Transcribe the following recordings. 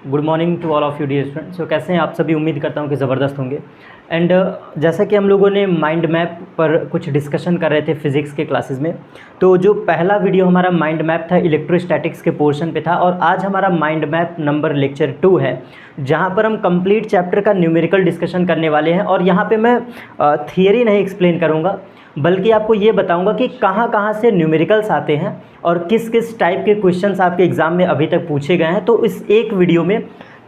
Good morning to all of you dear students. तो कैसे हैं आप सभी? उम्मीद करता हूं कि ज़बरदस्त होंगे। एंड जैसा कि हम लोगों ने माइंड मैप पर कुछ डिस्कशन कर रहे थे फिज़िक्स के क्लासेस में, तो जो पहला वीडियो हमारा माइंड मैप था इलेक्ट्रोस्टैटिक्स के पोर्शन पे था, और आज हमारा माइंड मैप नंबर लेक्चर 2 है, जहां पर हम कंप्लीट चैप्टर का न्यूमेरिकल डिस्कशन करने वाले हैं। और यहाँ पे मैं थियरी नहीं एक्सप्लेन करूँगा, बल्कि आपको ये बताऊंगा कि कहाँ कहाँ से न्यूमेरिकल्स आते हैं और किस किस टाइप के क्वेश्चंस आपके एग्ज़ाम में अभी तक पूछे गए हैं। तो इस एक वीडियो में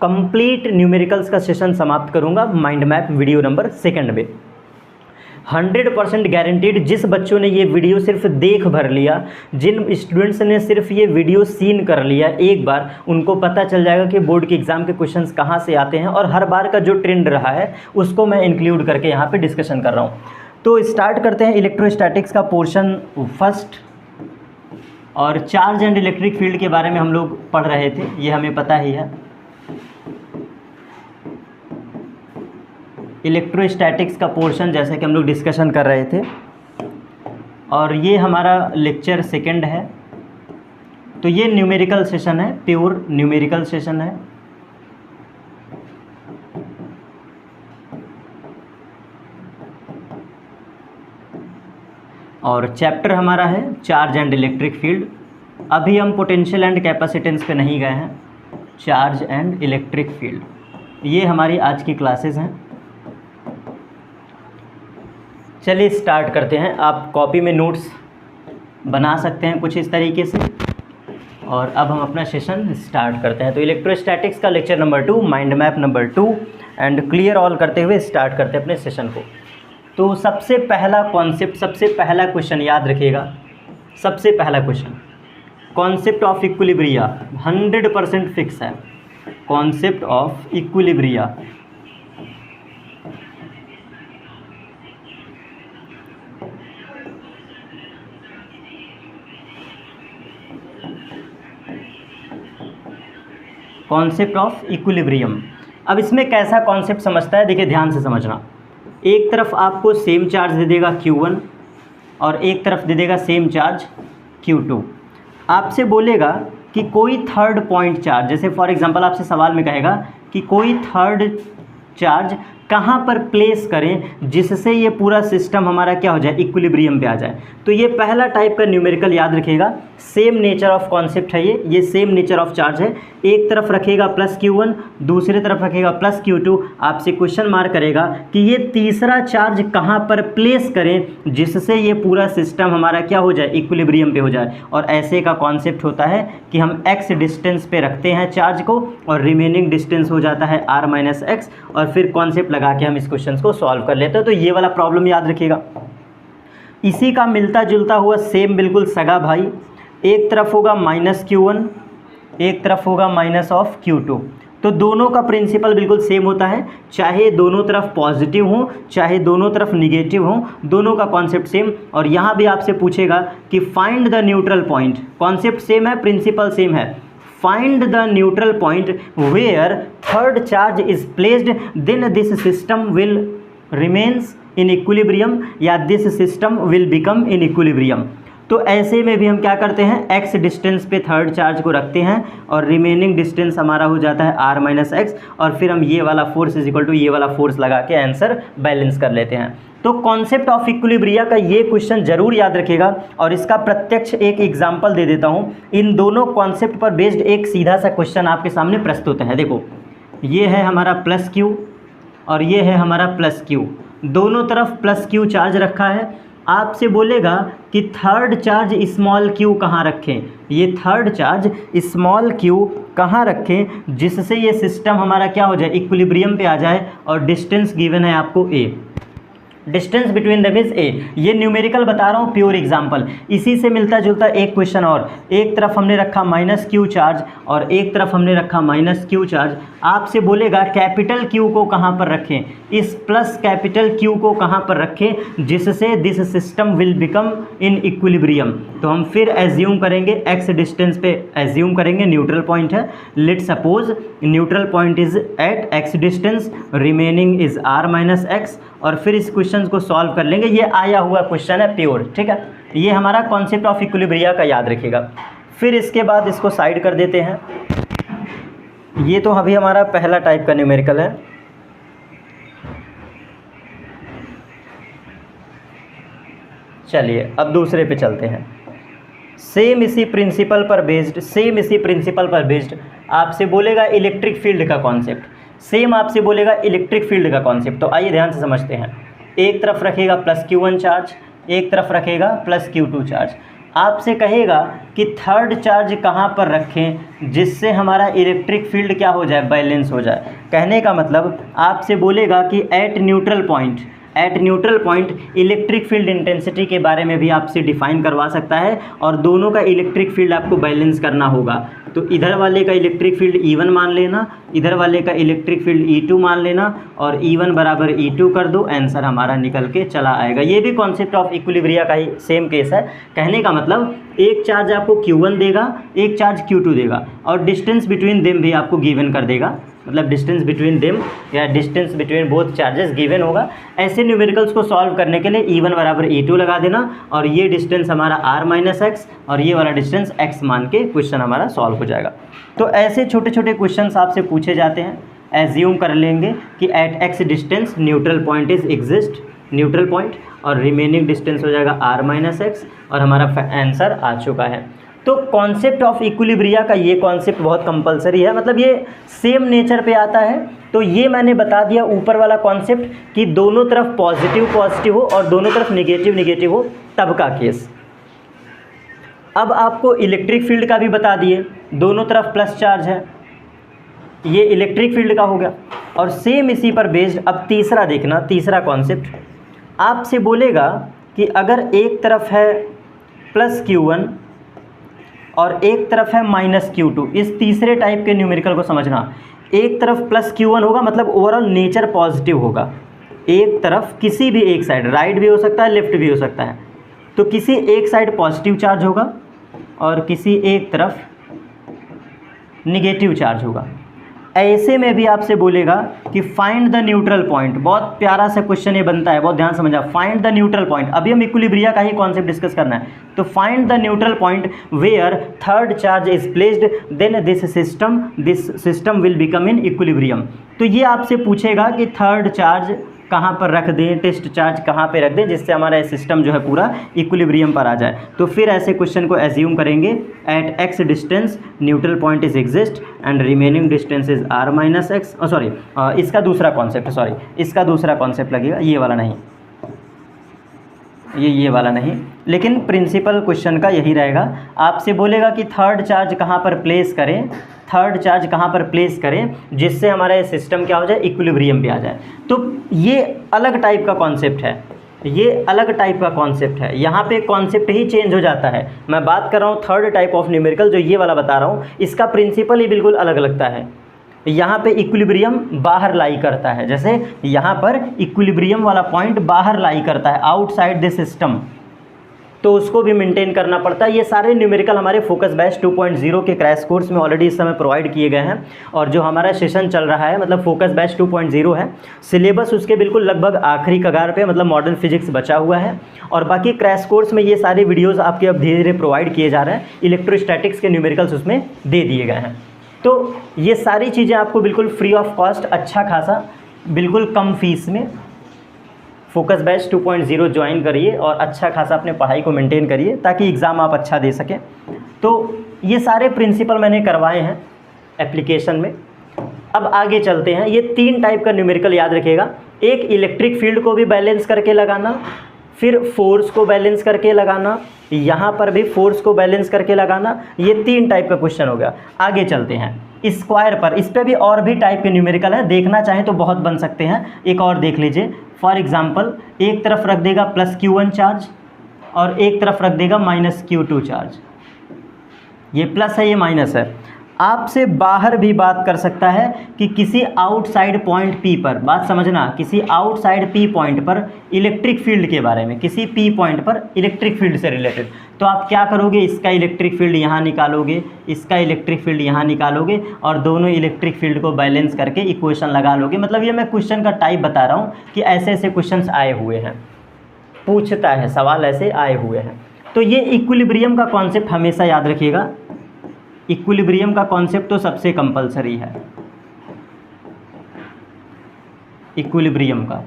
कंप्लीट न्यूमेरिकल्स का सेशन समाप्त करूंगा माइंड मैप वीडियो नंबर 2 में। 100% गारंटीड जिस बच्चों ने ये वीडियो सिर्फ देख भर लिया, जिन स्टूडेंट्स ने सिर्फ ये वीडियो सीन कर लिया एक बार, उनको पता चल जाएगा कि बोर्ड के एग्ज़ाम के क्वेश्चंस कहाँ से आते हैं, और हर बार का जो ट्रेंड रहा है उसको मैं इंक्लूड करके यहाँ पे डिस्कशन कर रहा हूँ। तो स्टार्ट करते हैं इलेक्ट्रोस्टैटिक्स का पोर्शन फर्स्ट। और चार्ज एंड इलेक्ट्रिक फील्ड के बारे में हम लोग पढ़ रहे थे, ये हमें पता ही है। इलेक्ट्रोस्टैटिक्स का पोर्शन जैसे कि हम लोग डिस्कशन कर रहे थे, और ये हमारा लेक्चर 2 है। तो ये न्यूमेरिकल सेशन है, प्योर न्यूमेरिकल सेशन है। और चैप्टर हमारा है चार्ज एंड इलेक्ट्रिक फील्ड। अभी हम पोटेंशियल एंड कैपेसिटेंस पे नहीं गए हैं, चार्ज एंड इलेक्ट्रिक फील्ड ये हमारी आज की क्लासेस हैं। चलिए स्टार्ट करते हैं। आप कॉपी में नोट्स बना सकते हैं कुछ इस तरीके से, और अब हम अपना सेशन स्टार्ट करते हैं। तो इलेक्ट्रोस्टैटिक्स का lecture number 2, mind map number 2 and clear all करते हुए स्टार्ट करते हैं अपने सेशन को। तो सबसे पहला कॉन्सेप्ट, सबसे पहला क्वेश्चन याद रखिएगा। सबसे पहला question, concept of equilibria 100% fix है। Concept of equilibria, concept of equilibrium. अब इसमें कैसा कॉन्सेप्ट समझता है, देखिए ध्यान से समझना। एक तरफ आपको सेम चार्ज दे देगा Q1 और एक तरफ दे देगा सेम चार्ज Q2। आपसे बोलेगा कि कोई थर्ड पॉइंट चार्ज, जैसे फॉर एग्जांपल आपसे सवाल में कहेगा कि कोई थर्ड चार्ज कहाँ पर प्लेस करें जिससे ये पूरा सिस्टम हमारा क्या हो जाए, इक्विलिब्रियम पे आ जाए। तो ये पहला टाइप का न्यूमेरिकल याद रखिएगा। सेम नेचर ऑफ कॉन्सेप्ट है ये सेम नेचर ऑफ चार्ज है। एक तरफ रखेगा प्लस Q1, दूसरी तरफ रखेगा प्लस Q2। आपसे क्वेश्चन मार्क करेगा कि ये तीसरा चार्ज कहाँ पर प्लेस करें जिससे ये पूरा सिस्टम हमारा क्या हो जाए, इक्विलिब्रियम पे हो जाए। और ऐसे का कॉन्सेप्ट होता है कि हम x डिस्टेंस पे रखते हैं चार्ज को, और रिमेनिंग डिस्टेंस हो जाता है r - x, और फिर कॉन्सेप्ट लगा के हम इस क्वेश्चन को सॉल्व कर लेते हैं। तो ये वाला प्रॉब्लम याद रखिएगा। इसी का मिलता जुलता हुआ सेम बिल्कुल सगा भाई, एक तरफ होगा -Q1, एक तरफ होगा -Q2। तो दोनों का प्रिंसिपल बिल्कुल सेम होता है, चाहे दोनों तरफ पॉजिटिव हो चाहे दोनों तरफ निगेटिव हो, दोनों का कॉन्सेप्ट सेम। और यहाँ भी आपसे पूछेगा कि find the neutral point, concept same है, प्रिंसिपल सेम है। Find the neutral point where third charge is placed, then this system will remains in equilibrium या this system will become in equilibrium. तो ऐसे में भी हम क्या करते हैं, x डिस्टेंस पे थर्ड चार्ज को रखते हैं, और रिमेनिंग डिस्टेंस हमारा हो जाता है r - x, और फिर हम ये वाला फोर्स इज इक्वल टू ये वाला फोर्स लगा के आंसर बैलेंस कर लेते हैं। तो कॉन्सेप्ट ऑफ इक्विलिब्रिया का ये क्वेश्चन जरूर याद रखिएगा, और इसका प्रत्यक्ष एक एग्जाम्पल दे देता हूँ। इन दोनों कॉन्सेप्ट पर बेस्ड एक सीधा सा क्वेश्चन आपके सामने प्रस्तुत है। देखो, ये है हमारा प्लस Q और ये है हमारा प्लस Q, दोनों तरफ प्लस Q चार्ज रखा है। आपसे बोलेगा कि थर्ड चार्ज स्मॉल q कहाँ रखें, ये थर्ड चार्ज स्मॉल q कहाँ रखें जिससे ये सिस्टम हमारा क्या हो जाए, इक्विलिब्रियम पे आ जाए। और डिस्टेंस गिवन है आपको a, distance between them is a। ये न्यूमेरिकल बता रहा हूँ, प्योर एग्जांपल। इसी से मिलता जुलता एक क्वेश्चन और, एक तरफ हमने रखा -Q चार्ज और एक तरफ हमने रखा -Q चार्ज। आपसे बोलेगा कैपिटल Q को कहाँ पर रखें, इस प्लस कैपिटल Q को कहाँ पर रखें जिससे this system will become in equilibrium. तो हम फिर एज्यूम करेंगे, x डिस्टेंस पे एज्यूम करेंगे न्यूट्रल पॉइंट है। Let suppose neutral point is at x distance, remaining is r - x, और फिर इस क्वेश्चन को सॉल्व कर लेंगे। ये आया हुआ क्वेश्चन है प्योर, ठीक है। ये हमारा कॉन्सेप्ट ऑफ इक्विलिब्रिया का याद रखिएगा। फिर इसके बाद इसको साइड कर देते हैं। ये तो अभी हमारा पहला टाइप का न्यूमेरिकल है। चलिए अब दूसरे पे चलते हैं। सेम इसी प्रिंसिपल पर बेस्ड आपसे बोलेगा इलेक्ट्रिक फील्ड का कॉन्सेप्ट, सेम आपसे बोलेगा इलेक्ट्रिक फील्ड का कॉन्सेप्ट। तो आइए ध्यान से समझते हैं। एक तरफ रखेगा प्लस Q1 चार्ज, एक तरफ रखेगा प्लस Q2 चार्ज। आपसे कहेगा कि थर्ड चार्ज कहाँ पर रखें जिससे हमारा इलेक्ट्रिक फील्ड क्या हो जाए, बैलेंस हो जाए। कहने का मतलब आपसे बोलेगा कि at neutral point electric field intensity के बारे में भी आपसे डिफाइन करवा सकता है और दोनों का इलेक्ट्रिक फील्ड आपको बैलेंस करना होगा। तो इधर वाले का इलेक्ट्रिक फील्ड E1 मान लेना, इधर वाले का इलेक्ट्रिक फील्ड E2 मान लेना और E1 बराबर E2 कर दो, आंसर हमारा निकल के चला आएगा। ये भी कॉन्सेप्ट ऑफ इक्विलिब्रिया का ही सेम केस है। कहने का मतलब एक चार्ज आपको Q1 देगा, एक चार्ज Q2 देगा और डिस्टेंस बिटवीन देम भी आपको गिवन कर देगा, मतलब डिस्टेंस बिटवीन देम या distance between both charges given होगा। ऐसे न्यूमेरिकल्स को सॉल्व करने के लिए E1 बराबर E2 लगा देना और ये डिस्टेंस हमारा r-x और ये वाला डिस्टेंस x मान के क्वेश्चन हमारा सॉल्व हो जाएगा। तो ऐसे छोटे छोटे क्वेश्चंस आपसे पूछे जाते हैं। एज्यूम कर लेंगे कि at x distance neutral point is exist, neutral point, और रिमेनिंग डिस्टेंस हो जाएगा r-x और हमारा आंसर आ चुका है। तो कॉन्सेप्ट ऑफ इक्विलिब्रिया का ये कॉन्सेप्ट बहुत कंपलसरी है, मतलब ये सेम नेचर पे आता है। तो ये मैंने बता दिया ऊपर वाला कॉन्सेप्ट कि दोनों तरफ पॉजिटिव हो और दोनों तरफ निगेटिव हो, तब का केस। अब आपको इलेक्ट्रिक फील्ड का भी बता दिए, दोनों तरफ प्लस चार्ज है, ये इलेक्ट्रिक फील्ड का हो गया। और सेम इसी पर बेस्ड अब तीसरा देखना, तीसरा कॉन्सेप्ट आपसे बोलेगा कि अगर एक तरफ है प्लस Q1 और एक तरफ है माइनस Q2, इस तीसरे टाइप के न्यूमेरिकल को समझना। एक तरफ प्लस Q1 होगा मतलब ओवरऑल नेचर पॉजिटिव होगा, एक तरफ किसी भी एक साइड, राइट भी हो सकता है लेफ्ट भी हो सकता है, तो किसी एक साइड पॉजिटिव चार्ज होगा और किसी एक तरफ निगेटिव चार्ज होगा। ऐसे में भी आपसे बोलेगा कि फाइंड द न्यूट्रल पॉइंट। बहुत प्यारा सा क्वेश्चन ये बनता है, बहुत ध्यान समझा। फाइंड द न्यूट्रल पॉइंट, अभी हम इक्विलिब्रिया का ही कॉन्सेप्ट डिस्कस करना है। तो find the neutral point where third charge is placed, then this system will become in equilibrium. तो ये आपसे पूछेगा कि थर्ड चार्ज कहाँ पर रख दें, टेस्ट चार्ज कहाँ पे रख दें जिससे हमारा सिस्टम जो है पूरा इक्विलिब्रियम पर आ जाए। तो फिर ऐसे क्वेश्चन को एज्यूम करेंगे at x distance neutral point is exist and remaining distance is r-x। Sorry, इसका दूसरा कॉन्सेप्ट लगेगा, ये वाला नहीं, ये वाला नहीं, लेकिन प्रिंसिपल क्वेश्चन का यही रहेगा। आपसे बोलेगा कि थर्ड चार्ज कहाँ पर प्लेस करें जिससे हमारा ये सिस्टम क्या हो जाए, इक्विलिब्रियम पे आ जाए। तो ये अलग टाइप का कॉन्सेप्ट है, यहाँ पे कॉन्सेप्ट ही चेंज हो जाता है। मैं बात कर रहा हूँ थर्ड टाइप ऑफ न्यूमेरिकल, जो ये वाला बता रहा हूँ, इसका प्रिंसिपल ही बिल्कुल अलग लगता है। यहाँ पे इक्विलिब्रियम बाहर लाई करता है, जैसे यहाँ पर इक्विलिब्रियम वाला पॉइंट बाहर लाई करता है, आउटसाइड द सिस्टम, तो उसको भी मेंटेन करना पड़ता है। ये सारे न्यूमेरिकल हमारे फोकस बैच 2.0 के क्रैश कोर्स में ऑलरेडी इस समय प्रोवाइड किए गए हैं और जो हमारा सेशन चल रहा है, मतलब फोकस बैच 2.0 है, सिलेबस उसके बिल्कुल लगभग आखिरी कगार पे, मतलब मॉडर्न फिजिक्स बचा हुआ है और बाकी क्रैश कोर्स में ये सारे वीडियोज़ आपके अब धीरे धीरे प्रोवाइड किए जा रहे हैं। इलेक्ट्रोस्टैटिक्स के न्यूमेरिकल्स उसमें दे दिए गए हैं। तो ये सारी चीज़ें आपको बिल्कुल फ्री ऑफ कॉस्ट, अच्छा खासा, बिल्कुल कम फीस में फोकस बैच 2.0 ज्वाइन करिए और अच्छा खासा अपने पढ़ाई को मेंटेन करिए ताकि एग्ज़ाम आप अच्छा दे सकें। तो ये सारे प्रिंसिपल मैंने करवाए हैं एप्लीकेशन में। अब आगे चलते हैं। ये 3 टाइप का न्यूमेरिकल याद रखिएगा, एक इलेक्ट्रिक फील्ड को भी बैलेंस करके लगाना, फिर फोर्स को बैलेंस करके लगाना, यहाँ पर भी फोर्स को बैलेंस करके लगाना। ये 3 टाइप का क्वेश्चन हो गया। आगे चलते हैं स्क्वायर पर, इस पर भी और भी टाइप के न्यूमेरिकल है, देखना चाहें तो बहुत बन सकते हैं। एक और देख लीजिए, फॉर एग्जांपल एक तरफ रख देगा प्लस Q1 चार्ज और एक तरफ रख देगा माइनस Q2 चार्ज। ये प्लस है, ये माइनस है। आपसे बाहर भी बात कर सकता है कि किसी आउटसाइड पॉइंट P पर, बात समझना, किसी आउटसाइड P पॉइंट पर इलेक्ट्रिक फील्ड के बारे में, किसी P पॉइंट पर इलेक्ट्रिक फील्ड से रिलेटेड। तो आप क्या करोगे, इसका इलेक्ट्रिक फील्ड यहाँ निकालोगे, इसका इलेक्ट्रिक फील्ड यहाँ निकालोगे और दोनों इलेक्ट्रिक फील्ड को बैलेंस करके इक्वेशन लगा लोगे। मतलब ये मैं क्वेश्चन का टाइप बता रहा हूँ कि ऐसे ऐसे क्वेश्चन आए हुए हैं, पूछता है सवाल, ऐसे आए हुए हैं। तो ये इक्विलिब्रियम का कॉन्सेप्ट हमेशा याद रखिएगा। इक्विलिब्रियम का कॉन्सेप्ट तो सबसे कंपलसरी है, इक्विलिब्रियम का।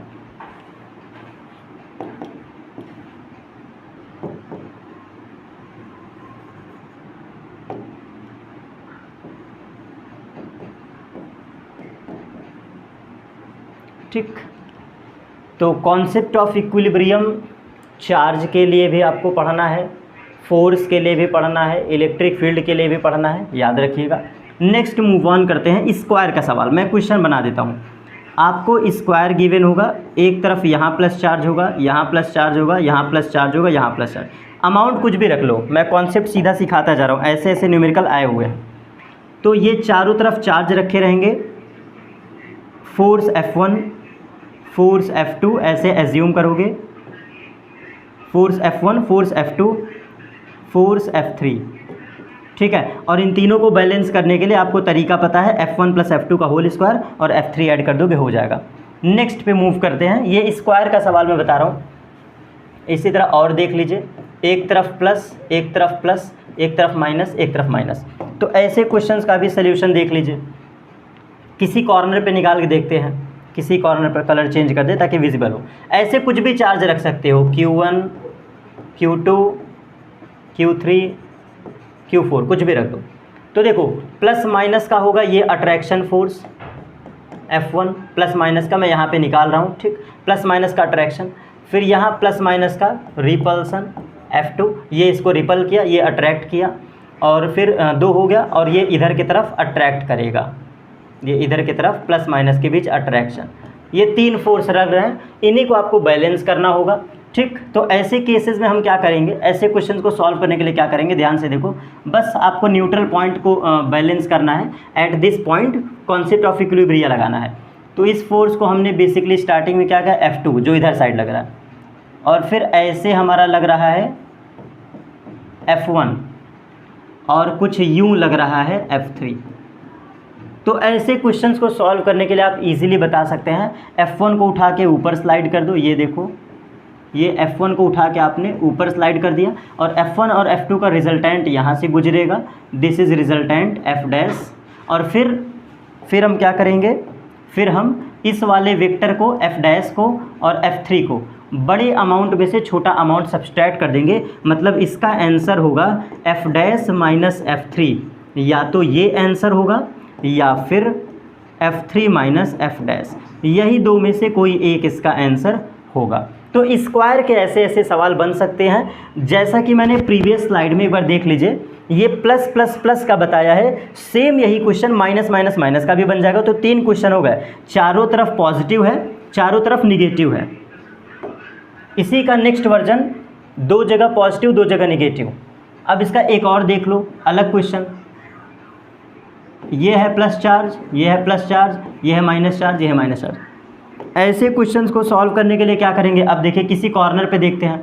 ठीक, तो कॉन्सेप्ट ऑफ इक्विलिब्रियम चार्ज के लिए भी आपको पढ़ना है, फोर्स के लिए भी पढ़ना है, इलेक्ट्रिक फील्ड के लिए भी पढ़ना है, याद रखिएगा। नेक्स्ट मूव ऑन करते हैं स्क्वायर का सवाल। मैं क्वेश्चन बना देता हूँ। आपको स्क्वायर गिवन होगा, एक तरफ यहाँ प्लस चार्ज होगा, यहाँ प्लस चार्ज होगा, यहाँ प्लस चार्ज होगा, यहाँ प्लस चार्ज। अमाउंट कुछ भी रख लो, मैं कॉन्सेप्ट सीधा सिखाता जा रहा हूँ, ऐसे ऐसे न्यूमेरिकल आए हुए हैं। तो ये चारों तरफ चार्ज रखे रहेंगे, फोर्स F1, फोर्स F2 ऐसे एज्यूम करोगे, force F1, force F2, force F3, ठीक है। और इन तीनों को बैलेंस करने के लिए आपको तरीका पता है, F1 प्लस F2 का होल स्क्वायर और F3 ऐड कर दोगे, हो जाएगा। नेक्स्ट पे मूव करते हैं। ये स्क्वायर का सवाल मैं बता रहा हूँ, इसी तरह और देख लीजिए, एक तरफ प्लस, एक तरफ प्लस, एक तरफ माइनस, एक तरफ माइनस। तो ऐसे क्वेश्चंस का भी सल्यूशन देख लीजिए। किसी कॉर्नर पे निकाल के देखते हैं, किसी कॉर्नर पर कलर चेंज कर दे ताकि विजिबल हो। ऐसे कुछ भी चार्ज रख सकते हो, Q1, Q2, Q3, Q4, कुछ भी रख दो। तो देखो प्लस माइनस का होगा ये attraction force F1, plus minus का मैं यहाँ पे निकाल रहा हूँ, ठीक, प्लस माइनस का अट्रैक्शन। फिर यहाँ प्लस माइनस का रिपल्सन F2, ये इसको रिपल किया, ये अट्रैक्ट किया, और फिर 2 हो गया, और ये इधर की तरफ अट्रैक्ट करेगा, ये इधर की तरफ प्लस माइनस के बीच अट्रैक्शन। ये 3 फोर्स रख रहे हैं, इन्हीं को आपको बैलेंस करना होगा, ठीक। तो ऐसे केसेस में हम क्या करेंगे, ऐसे क्वेश्चंस को सॉल्व करने के लिए क्या करेंगे, ध्यान से देखो। बस आपको न्यूट्रल पॉइंट को बैलेंस करना है, at this point concept of equilibrium लगाना है। तो इस फोर्स को हमने बेसिकली स्टार्टिंग में क्या किया, F2 जो इधर साइड लग रहा है, और फिर ऐसे हमारा लग रहा है F1, और कुछ यूँ लग रहा है F3। तो ऐसे क्वेश्चंस को सॉल्व करने के लिए आप इजीली बता सकते हैं, F1 को उठा के ऊपर स्लाइड कर दो, ये देखो, ये F1 को उठा के आपने ऊपर स्लाइड कर दिया, और F1 और F2 का रिजल्टेंट यहाँ से गुजरेगा, this is resultant F dash. और फिर हम क्या करेंगे, फिर हम इस वाले वेक्टर को F डैश को और F3 को बड़े अमाउंट में से छोटा अमाउंट सब्सट्रैक्ट कर देंगे, मतलब इसका आंसर होगा F डैश माइनस F3, या तो ये आंसर होगा या फिर F3 माइनस F डैश, यही 2 में से कोई एक इसका आंसर होगा। तो स्क्वायर के ऐसे ऐसे सवाल बन सकते हैं, जैसा कि मैंने प्रीवियस स्लाइड में एक बार देख लीजिए, ये प्लस प्लस प्लस का बताया है, सेम यही क्वेश्चन माइनस माइनस माइनस का भी बन जाएगा। तो 3 क्वेश्चन हो गए, चारों तरफ पॉजिटिव है, चारों तरफ निगेटिव है। इसी का नेक्स्ट वर्जन, 2 जगह पॉजिटिव 2 जगह निगेटिव। अब इसका एक और देख लो अलग क्वेश्चन, ये है प्लस चार्ज, ये है प्लस चार्ज, ये है माइनस चार्ज, ये है माइनस चार्ज। ऐसे क्वेश्चंस को सॉल्व करने के लिए क्या करेंगे, अब देखिए किसी कॉर्नर पे देखते हैं,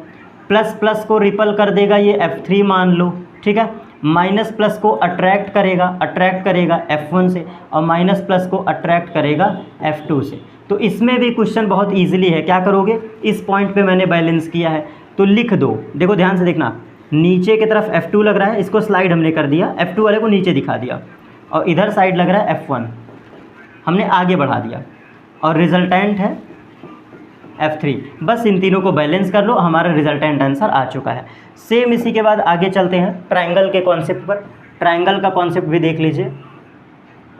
प्लस प्लस को रिपल कर देगा ये F3 मान लो, ठीक है, माइनस प्लस को अट्रैक्ट करेगा F1 से, और माइनस प्लस को अट्रैक्ट करेगा F2 से। तो इसमें भी क्वेश्चन बहुत ईजिली है, क्या करोगे, इस पॉइंट पे मैंने बैलेंस किया है तो लिख दो। देखो ध्यान से देखना, नीचे की तरफ F2 लग रहा है, इसको स्लाइड हमने कर दिया, F2 वाले को नीचे दिखा दिया, और इधर साइड लग रहा है F1, हमने आगे बढ़ा दिया, और रिजल्टेंट है F3। बस इन तीनों को बैलेंस कर लो, हमारा रिजल्टेंट आंसर आ चुका है। सेम इसी के बाद आगे चलते हैं ट्रायंगल के कॉन्सेप्ट पर। ट्रायंगल का कॉन्सेप्ट भी देख लीजिए,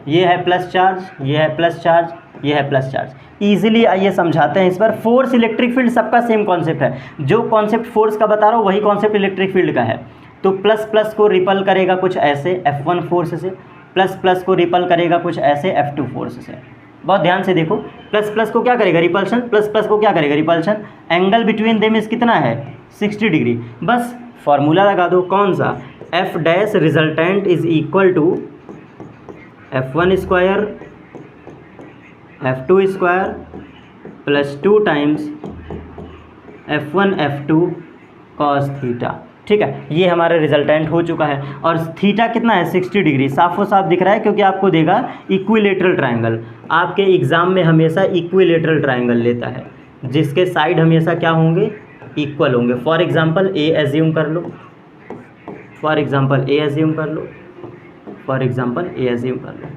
ये है प्लस चार्ज, ये है प्लस चार्ज, ये है प्लस चार्ज। ईजिली आइए समझाते हैं इस पर। फोर्स इलेक्ट्रिक फील्ड सबका सेम कॉन्सेप्ट है, जो कॉन्सेप्ट फोर्स का बता रहा हूँ वही कॉन्सेप्ट इलेक्ट्रिक फील्ड का है। तो प्लस प्लस को रिपल करेगा कुछ ऐसे F1 फोर्स से, प्लस प्लस को रिपल करेगा कुछ ऐसे F2 फोर्स से। बहुत ध्यान से देखो, प्लस प्लस को क्या करेगा, रिपल्शन, प्लस प्लस को क्या करेगा, रिपल्शन। एंगल बिटवीन देम इस कितना है, 60 डिग्री। बस फॉर्मूला लगा दो, कौन सा, F dash resultant is equal to F1 square F2 square plus 2 times F1 F2 cos theta. ठीक है, ये हमारा रिजल्टेंट हो चुका है। और थीटा कितना है, 60 डिग्री। साफो साफ दिख रहा है क्योंकि आपको देगा इक्विलेटरल ट्रायंगल। आपके एग्ज़ाम में हमेशा इक्विलेटरल ट्रायंगल लेता है, जिसके साइड हमेशा क्या होंगे, इक्वल होंगे। फॉर एग्जांपल ए एज्यूम कर लो, फॉर एग्जांपल ए एज्यूम कर लो, फॉर एग्जांपल ए एज्यूम कर लो।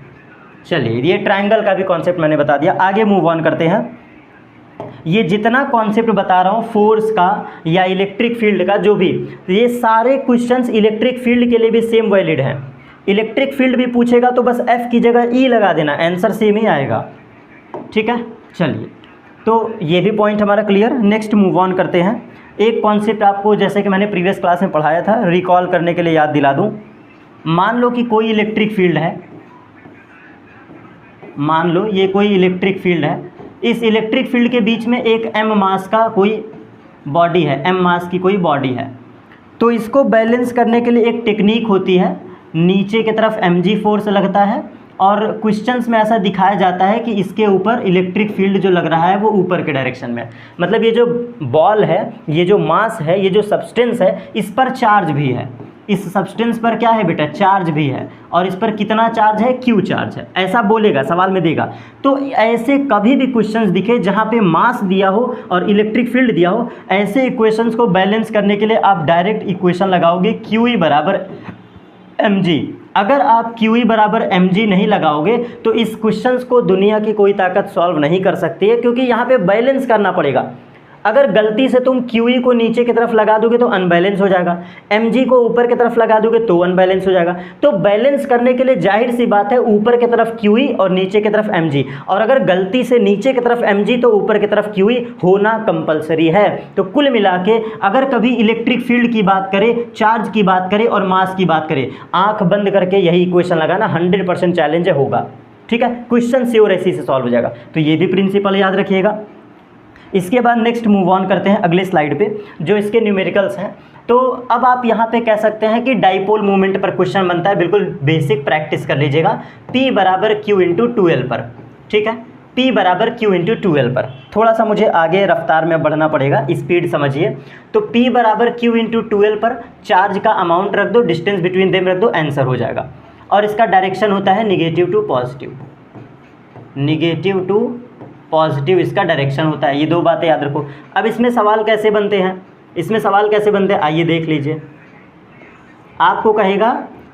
चलिए, ये ट्रायंगल का भी कॉन्सेप्ट मैंने बता दिया। आगे मूव ऑन करते हैं। ये जितना कॉन्सेप्ट बता रहा हूँ फोर्स का या इलेक्ट्रिक फील्ड का, जो भी, ये सारे क्वेश्चंस इलेक्ट्रिक फील्ड के लिए भी सेम वैलिड हैं। इलेक्ट्रिक फील्ड भी पूछेगा तो बस F की जगह E लगा देना, आंसर सेम ही आएगा। ठीक है, चलिए, तो ये भी पॉइंट हमारा क्लियर। नेक्स्ट मूव ऑन करते हैं। एक कॉन्सेप्ट आपको जैसे कि मैंने प्रीवियस क्लास में पढ़ाया था, रिकॉल करने के लिए याद दिला दूँ। मान लो कि कोई इलेक्ट्रिक फील्ड है, मान लो ये कोई इलेक्ट्रिक फील्ड है। इस इलेक्ट्रिक फील्ड के बीच में एक m मास का कोई बॉडी है, m मास की कोई बॉडी है। तो इसको बैलेंस करने के लिए एक टेक्निक होती है, नीचे की तरफ mg फोर्स लगता है और क्वेश्चंस में ऐसा दिखाया जाता है कि इसके ऊपर इलेक्ट्रिक फील्ड जो लग रहा है वो ऊपर के डायरेक्शन में, मतलब ये जो बॉल है, ये जो मास है, ये जो सब्सटेंस है, इस पर चार्ज भी है। इस सब्सटेंस पर क्या है बेटा, चार्ज भी है। और इस पर कितना चार्ज है, Q चार्ज है, ऐसा बोलेगा, सवाल में देगा। तो ऐसे कभी भी क्वेश्चंस दिखे जहाँ पे मास दिया हो और इलेक्ट्रिक फील्ड दिया हो, ऐसे इक्वेशंस को बैलेंस करने के लिए आप डायरेक्ट इक्वेशन लगाओगे QE बराबर mg। अगर आप QE बराबर mg नहीं लगाओगे तो इस क्वेश्चंस को दुनिया की कोई ताकत सॉल्व नहीं कर सकती है, क्योंकि यहाँ पे बैलेंस करना पड़ेगा। अगर गलती से तुम QE को नीचे की तरफ लगा दोगे तो अनबैलेंस हो जाएगा, mg को ऊपर की तरफ लगा दोगे तो अनबैलेंस हो जाएगा। तो बैलेंस करने के लिए जाहिर सी बात है ऊपर की तरफ QE और नीचे की तरफ mg, और अगर गलती से नीचे की तरफ mg तो ऊपर की तरफ QE होना कंपलसरी है। तो कुल मिला के अगर कभी इलेक्ट्रिक फील्ड की बात करें, चार्ज की बात करें और मास की बात करें, आँख बंद करके यही इक्वेशन लगाना 100% चैलेंज होगा। ठीक है, क्वेश्चन श्योर इसी से सॉल्व हो जाएगा। तो ये भी प्रिंसिपल याद रखिएगा। इसके बाद नेक्स्ट मूव ऑन करते हैं अगले स्लाइड पे, जो इसके न्यूमेरिकल्स हैं। तो अब आप यहाँ पे कह सकते हैं कि डाइपोल मूवमेंट पर क्वेश्चन बनता है, बिल्कुल बेसिक प्रैक्टिस कर लीजिएगा। P बराबर Q इंटू 2L पर, ठीक है, P बराबर Q इंटू 2L पर। थोड़ा सा मुझे आगे रफ्तार में बढ़ना पड़ेगा, स्पीड समझिए। तो P बराबर Q इंटू 2L पर चार्ज का अमाउंट रख दो, डिस्टेंस बिटवीन देम रख दो, आंसर हो जाएगा। और इसका डायरेक्शन होता है negative to positive, negative to positive इसका डायरेक्शन होता है। ये दो बातें याद रखो। अब इसमें सवाल कैसे बनते हैं, इसमें सवाल कैसे बनते हैं आइए देख लीजिए। आपको कहेगा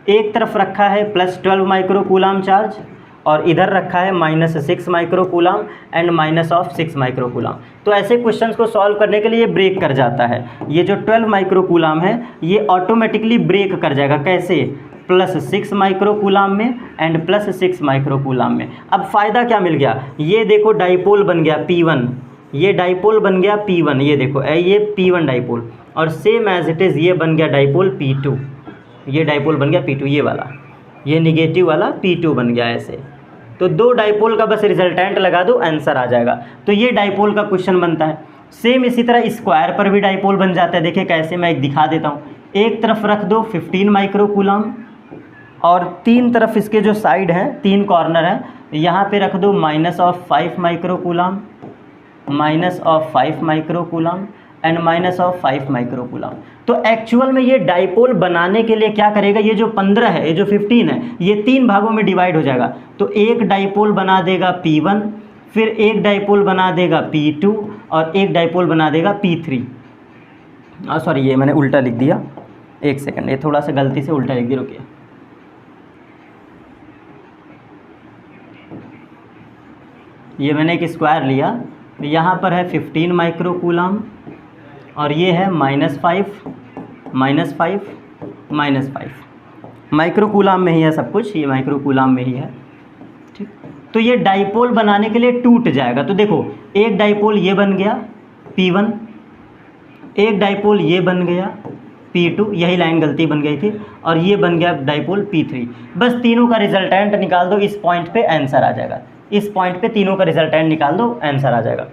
एक तरफ रखा है +12 माइक्रो कूलाम चार्ज और इधर रखा है -6 micro coulomb and -6 micro coulomb. तो ऐसे क्वेश्चंस को सॉल्व करने के लिए ये ब्रेक कर जाता है। ये जो 12 माइक्रो कूलाम है ये ऑटोमेटिकली ब्रेक कर जाएगा। कैसे, +6 माइक्रो कूलाम में एंड +6 माइक्रो कूलाम में। अब फ़ायदा क्या मिल गया, ये देखो डाइपोल बन गया P1, ये डाइपोल बन गया P1, ये देखो ये P1 डाइपोल, और सेम एज इट इज़ ये बन गया डाइपोल P2, ये डाइपोल बन गया P2, ये वाला, ये निगेटिव वाला P2 बन गया ऐसे। तो दो डाइपोल का बस रिजल्टेंट लगा दो, आंसर आ जाएगा। तो ये डाइपोल का क्वेश्चन बनता है। सेम इसी तरह स्क्वायर पर भी डाइपोल बन जाता है। देखिए कैसे, मैं एक दिखा देता हूँ। एक तरफ रख दो 15 माइक्रो कूलाम और तीन तरफ इसके जो साइड हैं, तीन कॉर्नर हैं, यहाँ पे रख दो -5 micro coulomb, -5 micro coulomb and -5 micro coulomb. तो एक्चुअल में ये डाइपोल बनाने के लिए क्या करेगा, ये जो 15 है, ये जो 15 है, ये तीन भागों में डिवाइड हो जाएगा। तो एक डाइपोल बना देगा P1, फिर एक डाइपोल बना देगा P2 और एक डाइपोल बना देगा P3। सॉरी, ये मैंने उल्टा लिख दिया, एक सेकंड, ये थोड़ा सा गलती से उल्टा लिख दिया, रुकिए। ये मैंने एक स्क्वायर लिया, यहाँ पर है 15 माइक्रो कूलाम और ये है -5 माइक्रो कूलाम में ही है सब कुछ, ये माइक्रो कूलाम में ही है। ठीक, तो ये डाइपोल बनाने के लिए टूट जाएगा। तो देखो एक डाइपोल ये बन गया P1, एक डाइपोल ये बन गया P2, यही लाइन गलती बन गई थी, और ये बन गया डाइपोल P3। बस तीनों का रिजल्टेंट निकाल दो, इस पॉइंट पे आंसर आ जाएगा। इस पॉइंट पे तीनों का रिजल्टेंट निकाल दो, आंसर आ जाएगा।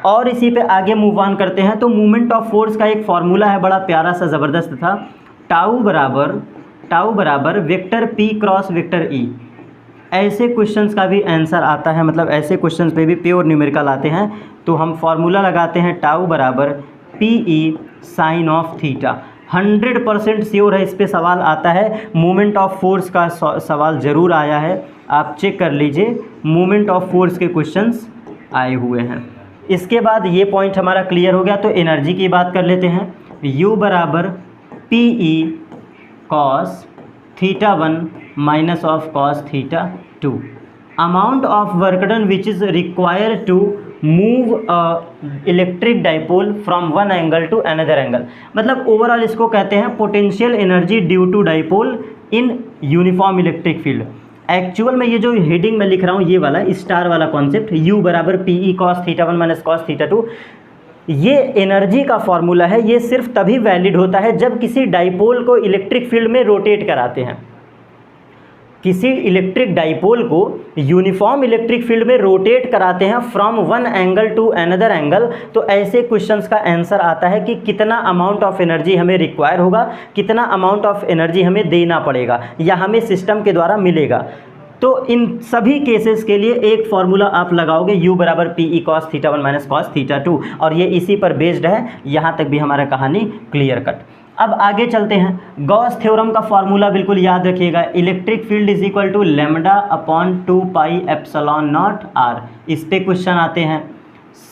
और इसी पे आगे मूव ऑन करते हैं। तो मूवमेंट ऑफ फोर्स का एक फॉर्मूला है, बड़ा प्यारा सा ज़बरदस्त था। टाउ बराबर vector P cross vector E। ऐसे क्वेश्चंस का भी आंसर आता है, मतलब ऐसे क्वेश्चंस पे भी प्योर न्यूमेरिकल आते हैं। तो हम फॉर्मूला लगाते हैं टाउ बराबर PE sine of theta. 100% sure है इस पे सवाल आता है। मूवमेंट ऑफ फोर्स का सवाल ज़रूर आया है, आप चेक कर लीजिए, मूवमेंट ऑफ फोर्स के क्वेश्चंस आए हुए हैं। इसके बाद ये पॉइंट हमारा क्लियर हो गया। तो एनर्जी की बात कर लेते हैं। U बराबर PE cos theta 1 minus of cos theta 2। Amount of work done which is required to move electric dipole from one angle to another angle. मतलब ओवरऑल इसको कहते हैं potential energy due to dipole in uniform electric field. Actual में ये जो heading में लिख रहा हूँ ये वाला स्टार वाला कॉन्सेप्ट U बराबर PE cos theta 1 minus cos theta 2, ये एनर्जी का फॉर्मूला है। ये सिर्फ तभी वैलिड होता है जब किसी डाइपोल को इलेक्ट्रिक फील्ड में रोटेट कराते हैं। किसी इलेक्ट्रिक डाइपोल को यूनिफॉर्म इलेक्ट्रिक फील्ड में रोटेट कराते हैं from one angle to another angle, तो ऐसे क्वेश्चंस का आंसर आता है कि कितना अमाउंट ऑफ एनर्जी हमें रिक्वायर होगा, कितना अमाउंट ऑफ एनर्जी हमें देना पड़ेगा या हमें सिस्टम के द्वारा मिलेगा। तो इन सभी केसेस के लिए एक फार्मूला आप लगाओगे U बराबर PE cos theta 1 minus cos theta 2, और ये इसी पर बेस्ड है। यहाँ तक भी हमारा कहानी क्लियर कट। अब आगे चलते हैं। गॉस थ्योरम का फार्मूला बिल्कुल याद रखिएगा, electric field is equal to lambda upon 2 pi epsilon naught R। इस पे क्वेश्चन आते हैं।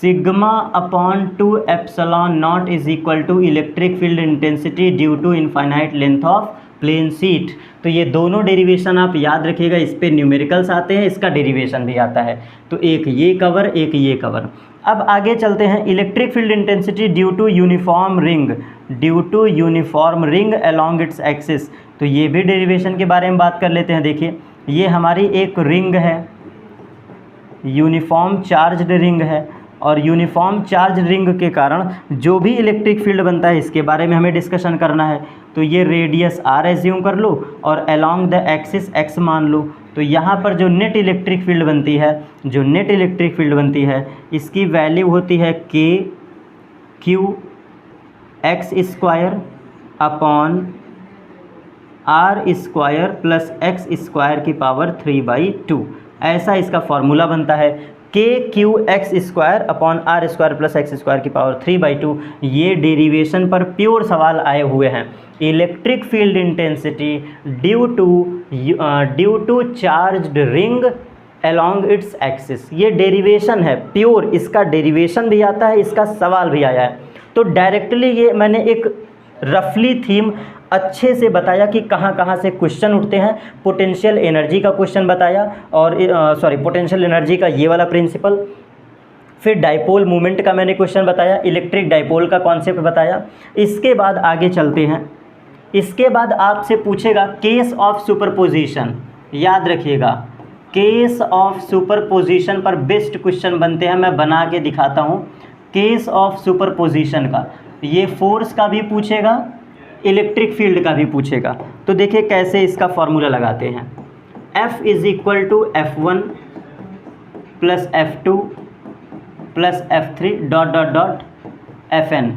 Sigma upon 2 epsilon naught is equal to electric field intensity due to infinite length of plane sheet. तो ये दोनों डेरिवेशन आप याद रखिएगा, इस पे न्यूमेरिकल्स आते हैं, इसका डेरिवेशन भी आता है। तो एक ये कवर, एक ये कवर। अब आगे चलते हैं। Electric field intensity due to uniform ring along its axis. तो ये भी डेरिवेशन के बारे में बात कर लेते हैं। देखिए ये हमारी एक रिंग है, यूनिफॉर्म चार्ज्ड रिंग है, और यूनिफॉर्म चार्ज रिंग के कारण जो भी इलेक्ट्रिक फील्ड बनता है इसके बारे में हमें डिस्कशन करना है। तो ये रेडियस R एज्यूम कर लो और अलोंग द एक्सिस x मान लो। तो यहाँ पर जो नेट इलेक्ट्रिक फील्ड बनती है, इसकी वैल्यू होती है KQ x square upon R square plus x square की पावर 3/2। ऐसा इसका फॉर्मूला बनता है, KQX square upon R square plus x square की पावर 3/2। ये डेरिवेशन पर प्योर सवाल आए हुए हैं। Electric field intensity due to charged ring along its axis, ये डेरिवेशन है प्योर। इसका डेरिवेशन भी आता है, इसका सवाल भी आया है। तो डायरेक्टली ये मैंने एक रफली थीम अच्छे से बताया कि कहाँ कहाँ से क्वेश्चन उठते हैं। पोटेंशियल एनर्जी का क्वेश्चन बताया, और पोटेंशियल एनर्जी का ये वाला प्रिंसिपल, फिर डाइपोल मूवमेंट का मैंने क्वेश्चन बताया, इलेक्ट्रिक डाइपोल का कॉन्सेप्ट बताया। इसके बाद आगे चलते हैं। इसके बाद आपसे पूछेगा केस ऑफ सुपरपोजिशन। याद रखिएगा, केस ऑफ सुपरपोजिशन पर बेस्ट क्वेश्चन बनते हैं, मैं बना के दिखाता हूँ। केस ऑफ सुपरपोजिशन का ये फोर्स का भी पूछेगा, इलेक्ट्रिक फील्ड का भी पूछेगा। तो देखिए कैसे इसका फॉर्मूला लगाते हैं। F is equal to F1 plus F2 plus F3 dot dot dot Fn,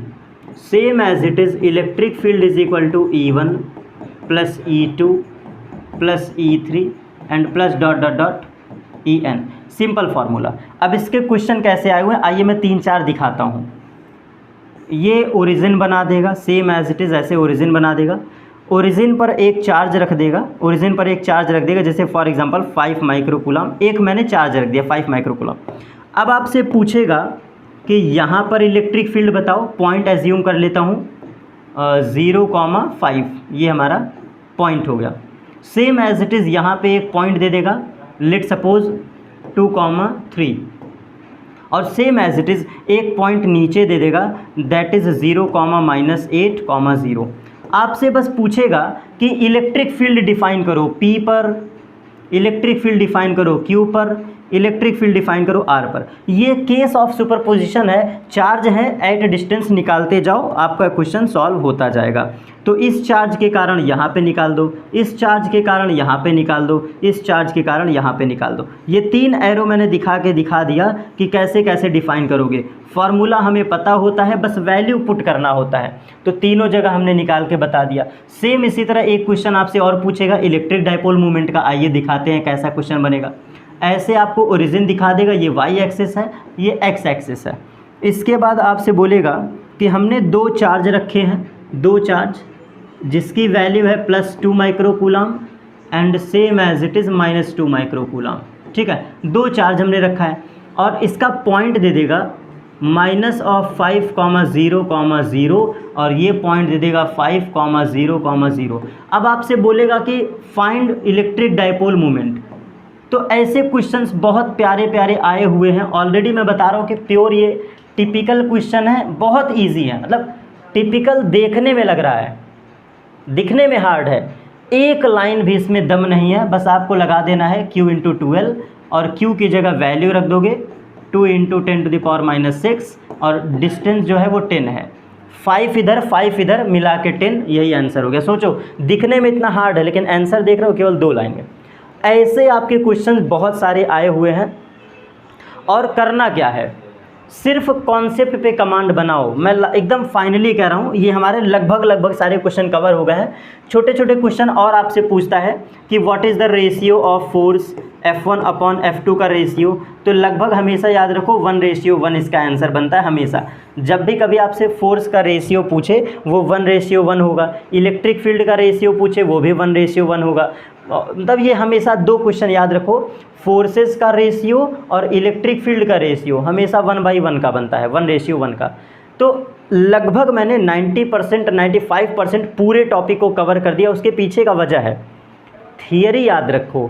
same as it is electric field is equal to E1 plus E2 plus E3 and plus dot dot dot En। Simple formula. अब इसके question कैसे आए हुए हैं आइए मैं 3-4 दिखाता हूँ। ये ओरिजिन बना देगा, सेम एज इट इज़ ऐसे ओरिजिन बना देगा। ओरिजिन पर एक चार्ज रख देगा, जैसे फॉर एग्जांपल 5 माइक्रोकूलम। एक मैंने चार्ज रख दिया 5 माइक्रोकूलम। अब आपसे पूछेगा कि यहाँ पर इलेक्ट्रिक फील्ड बताओ। पॉइंट एज्यूम कर लेता हूँ 0,5, ये हमारा पॉइंट हो गया। सेम एज इट इज़ यहाँ पे एक पॉइंट दे देगा, लेट सपोज 2,3, और सेम एज इट इज़ एक पॉइंट नीचे दे देगा, दैट इज़ 0,-8,0। आपसे बस पूछेगा कि इलेक्ट्रिक फील्ड डिफाइन करो P पर, इलेक्ट्रिक फील्ड डिफाइन करो Q पर, इलेक्ट्रिक फील्ड डिफाइन करो R पर। ये केस ऑफ सुपरपोजिशन है, चार्ज है, एट डिस्टेंस निकालते जाओ, आपका क्वेश्चन सॉल्व होता जाएगा। तो इस चार्ज के कारण यहाँ पे निकाल दो, इस चार्ज के कारण यहाँ पे निकाल दो, इस चार्ज के कारण यहाँ पे निकाल दो। ये 3 एरो मैंने दिखा दिया कि कैसे कैसे डिफाइन करोगे। फार्मूला हमें पता होता है, बस वैल्यू पुट करना होता है। तो तीनों जगह हमने निकाल के बता दिया। सेम इसी तरह एक क्वेश्चन आपसे और पूछेगा इलेक्ट्रिक डाइपोल मूवमेंट का। आइए दिखाते हैं कैसा क्वेश्चन बनेगा। ऐसे आपको ओरिजिन दिखा देगा, ये वाई एक्सिस है, ये एक्स एक्सिस है। इसके बाद आपसे बोलेगा कि हमने 2 चार्ज रखे हैं, 2 चार्ज जिसकी वैल्यू है +2 microcoulomb and same as it is -2 microcoulomb. ठीक है, 2 चार्ज हमने रखा है और इसका पॉइंट दे देगा -5,0,0 और ये पॉइंट दे देगा 5,0,0। अब आपसे बोलेगा कि फाइंड इलेक्ट्रिक डाइपोल मोमेंट। तो ऐसे क्वेश्चंस बहुत प्यारे प्यारे आए हुए हैं। ऑलरेडी मैं बता रहा हूँ कि प्योर ये टिपिकल क्वेश्चन है, बहुत इजी है। मतलब टिपिकल देखने में लग रहा है, दिखने में हार्ड है, एक लाइन भी इसमें दम नहीं है। बस आपको लगा देना है q × 12 और q की जगह वैल्यू रख दोगे 2 × 10⁻⁶ और डिस्टेंस जो है वो 10 है। 5 इधर 5 इधर मिला के 10, यही आंसर हो गया। सोचो दिखने में इतना हार्ड है लेकिन आंसर देख रहे हो केवल 2 लाइन में। ऐसे आपके क्वेश्चन बहुत सारे आए हुए हैं। और करना क्या है, सिर्फ कॉन्सेप्ट पे कमांड बनाओ। मैं एकदम फाइनली कह रहा हूँ, ये हमारे लगभग सारे क्वेश्चन कवर हो गए हैं। छोटे छोटे क्वेश्चन और आपसे पूछता है कि what is the ratio of force F1/F2 का रेशियो। तो लगभग हमेशा याद रखो 1:1 इसका आंसर बनता है हमेशा। जब भी कभी आपसे फोर्स का रेशियो पूछे वो 1:1 होगा, इलेक्ट्रिक फील्ड का रेशियो पूछे वो भी 1:1 होगा। मतलब ये हमेशा 2 क्वेश्चन याद रखो, फोर्सेस का रेशियो और इलेक्ट्रिक फील्ड का रेशियो हमेशा 1/1 का बनता है, 1:1 का। तो लगभग मैंने 90% 95% पूरे टॉपिक को कवर कर दिया। उसके पीछे का वजह है थियरी याद रखो,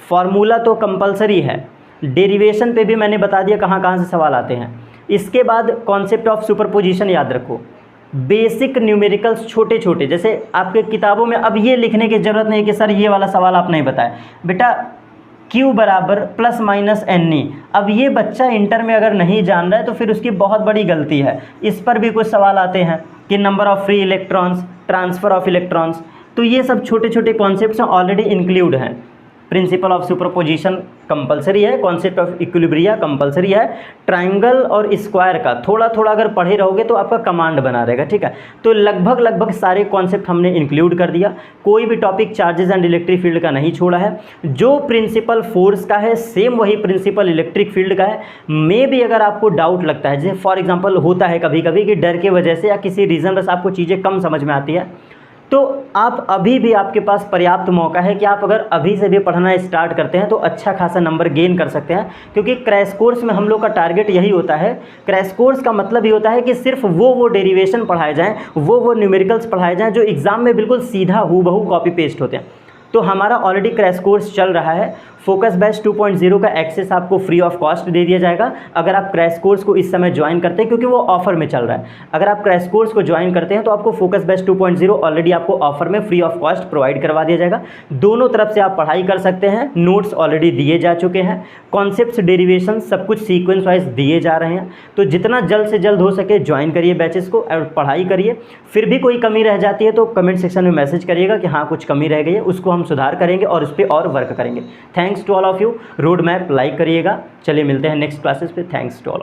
फार्मूला तो कंपलसरी है, डेरिवेशन पे भी मैंने बता दिया कहाँ कहाँ से सवाल आते हैं। इसके बाद कॉन्सेप्ट ऑफ सुपरपोजिशन याद रखो, बेसिक न्यूमेरिकल्स छोटे छोटे, जैसे आपके किताबों में अब ये लिखने की ज़रूरत नहीं कि सर ये वाला सवाल आप नहीं बताए बेटा, Q बराबर +-NE। अब ये बच्चा इंटर में अगर नहीं जान रहा है तो फिर उसकी बहुत बड़ी गलती है। इस पर भी कुछ सवाल आते हैं कि number of free electrons, transfer of electrons. तो ये सब छोटे छोटे कॉन्सेप्ट्स ऑलरेडी इंक्लूड हैं। प्रिंसिपल ऑफ सुपरपोजिशन कंपलसरी है, कॉन्सेप्ट ऑफ इक्विलिब्रिया कंपलसरी है, ट्राइंगल और स्क्वायर का थोड़ा थोड़ा अगर पढ़े रहोगे तो आपका कमांड बना रहेगा, ठीक है। तो लगभग सारे कॉन्सेप्ट हमने इंक्लूड कर दिया। कोई भी topic charges and electric field का नहीं छोड़ा है। जो प्रिंसिपल फोर्स का है सेम वही प्रिंसिपल इलेक्ट्रिक फील्ड का है। मे भी अगर आपको डाउट लगता है, जैसे फॉर एग्जाम्पल होता है कभी कभी कि डर की वजह से या किसी रीज़न बस आपको चीज़ें कम समझ में आती है, तो आप अभी भी आपके पास पर्याप्त मौका है कि आप अगर अभी से भी पढ़ना स्टार्ट करते हैं तो अच्छा खासा नंबर गेन कर सकते हैं। क्योंकि क्रैश कोर्स में हम लोग का टारगेट यही होता है। क्रैश कोर्स का मतलब ये होता है कि सिर्फ वो डेरिवेशन पढ़ाए जाएं, वो न्यूमेरिकल्स पढ़ाए जाएं जो एग्ज़ाम में बिल्कुल सीधा हूबहू कॉपी पेस्ट होते हैं। तो हमारा ऑलरेडी क्रैश कोर्स चल रहा है। फोकस बैच 2.0 का एक्सेस आपको फ्री ऑफ कॉस्ट दे दिया जाएगा अगर आप क्रैश कोर्स को इस समय ज्वाइन करते हैं, क्योंकि वो ऑफर में चल रहा है। अगर आप क्रैश कोर्स को ज्वाइन करते हैं तो आपको फोकस बैच 2.0 ऑलरेडी आपको ऑफर में फ्री ऑफ कॉस्ट प्रोवाइड करवा दिया जाएगा। दोनों तरफ से आप पढ़ाई कर सकते हैं। नोट्स ऑलरेडी दिए जा चुके हैं, कॉन्सेप्ट्स, डेरिवेशन सब कुछ सीक्वेंस वाइज दिए जा रहे हैं। तो जितना जल्द से जल्द हो सके ज्वाइन करिए बैचेस को और पढ़ाई करिए। फिर भी कोई कमी रह जाती है तो कमेंट सेक्शन में मैसेज करिएगा कि हाँ कुछ कमी रह गई है, उसको हम सुधार करेंगे और उस पर और वर्क करेंगे। Thanks to all of you. Road map like करिएगा। चलिए मिलते हैं नेक्स्ट क्लासेस पे। Thanks to all.